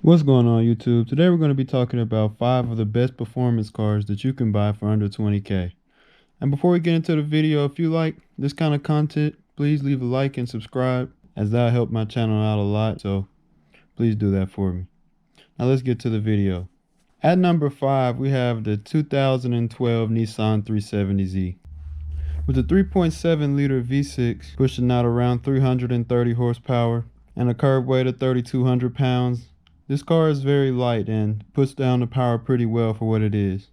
What's going on, YouTube? Today we're going to be talking about 5 of the best performance cars that you can buy for under 20K. And before we get into the video, if you like this kind of content, please leave a like and subscribe, as that'll help my channel out a lot, so please do that for me. Now let's get to the video. At number 5, we have the 2012 Nissan 370Z. With a 3.7 liter V6 pushing out around 330 horsepower and a curb weight of 3,200 pounds, this car is very light and puts down the power pretty well for what it is.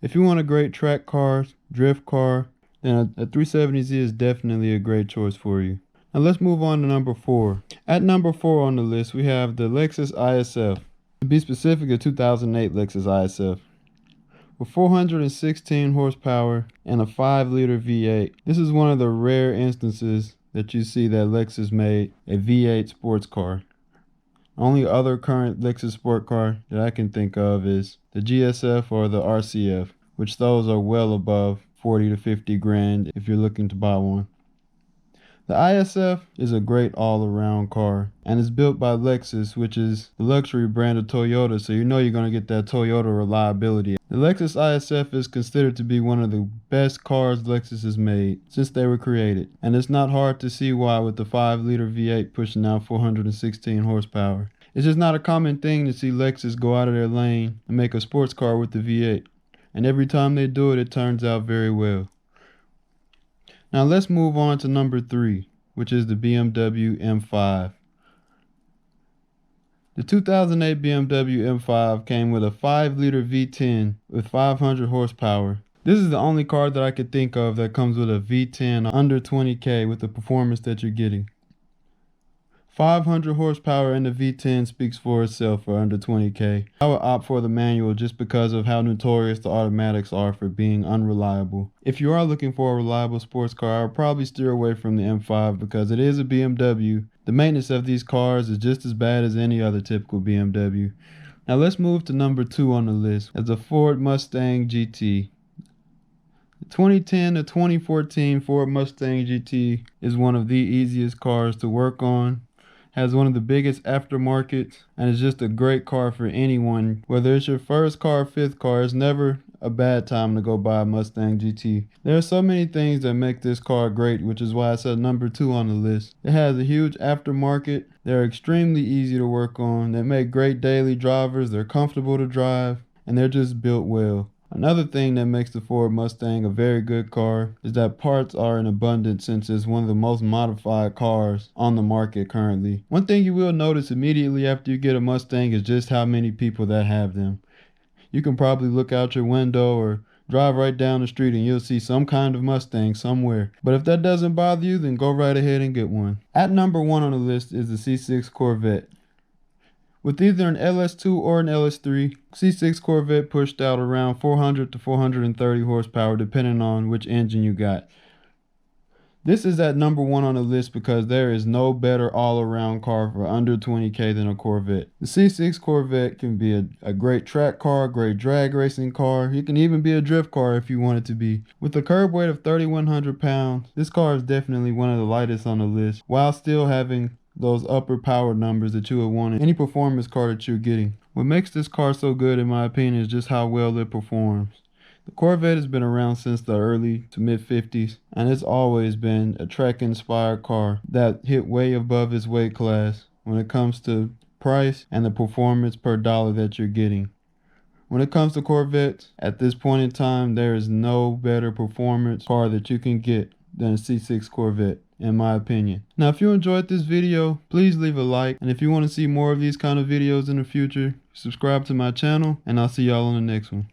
If you want a great track car, drift car, then a 370Z is definitely a great choice for you. Now let's move on to number 4. At number 4 on the list, we have the Lexus ISF. To be specific, a 2008 Lexus ISF. With 416 horsepower and a 5 liter V8. This is one of the rare instances that you see that Lexus made a V8 sports car. Only other current Lexus sport car that I can think of is the GSF or the RCF, which those are well above 40 to 50 grand if you're looking to buy one. The ISF is a great all-around car and is built by Lexus, which is the luxury brand of Toyota, so you know you're going to get that Toyota reliability. The Lexus ISF is considered to be one of the best cars Lexus has made since they were created, and it's not hard to see why with the 5 liter V8 pushing out 416 horsepower. It's just not a common thing to see Lexus go out of their lane and make a sports car with the V8, and every time they do it, it turns out very well. Now let's move on to number 3, which is the BMW M5. The 2008 BMW M5 came with a 5 liter V10 with 500 horsepower. This is the only car that I could think of that comes with a V10 under 20K with the performance that you're getting. 500 horsepower in the V10 speaks for itself for under 20K. I would opt for the manual just because of how notorious the automatics are for being unreliable. If you are looking for a reliable sports car, I would probably steer away from the M5 because it is a BMW. The maintenance of these cars is just as bad as any other typical BMW. Now let's move to number 2 on the list as the Ford Mustang GT. The 2010 to 2014 Ford Mustang GT is one of the easiest cars to work on. Has one of the biggest aftermarkets, and is just a great car for anyone. Whether it's your first car or fifth car, it's never a bad time to go buy a Mustang GT. There are so many things that make this car great, which is why it's at number 2 on the list. It has a huge aftermarket. They're extremely easy to work on. They make great daily drivers. They're comfortable to drive, and they're just built well. Another thing that makes the Ford Mustang a very good car is that parts are in abundance since it's one of the most modified cars on the market currently. One thing you will notice immediately after you get a Mustang is just how many people that have them. You can probably look out your window or drive right down the street and you'll see some kind of Mustang somewhere. But if that doesn't bother you, then go right ahead and get one. At number 1 on the list is the C6 Corvette. With either an LS2 or an LS3, C6 Corvette pushed out around 400 to 430 horsepower depending on which engine you got. This is at number 1 on the list because there is no better all-around car for under 20K than a Corvette. The C6 Corvette can be a great track car, great drag racing car. It can even be a drift car if you want it to be. With a curb weight of 3,100 pounds, this car is definitely one of the lightest on the list while still having those upper power numbers that you would want in any performance car that you're getting. What makes this car so good in my opinion is just how well it performs. The Corvette has been around since the early to mid 50s and it's always been a track inspired car that hit way above its weight class when it comes to price and the performance per dollar that you're getting. When it comes to Corvettes, at this point in time, there is no better performance car that you can get than a C6 Corvette, in my opinion. Now, if you enjoyed this video, please leave a like. And if you want to see more of these kind of videos in the future, subscribe to my channel, and I'll see y'all on the next one.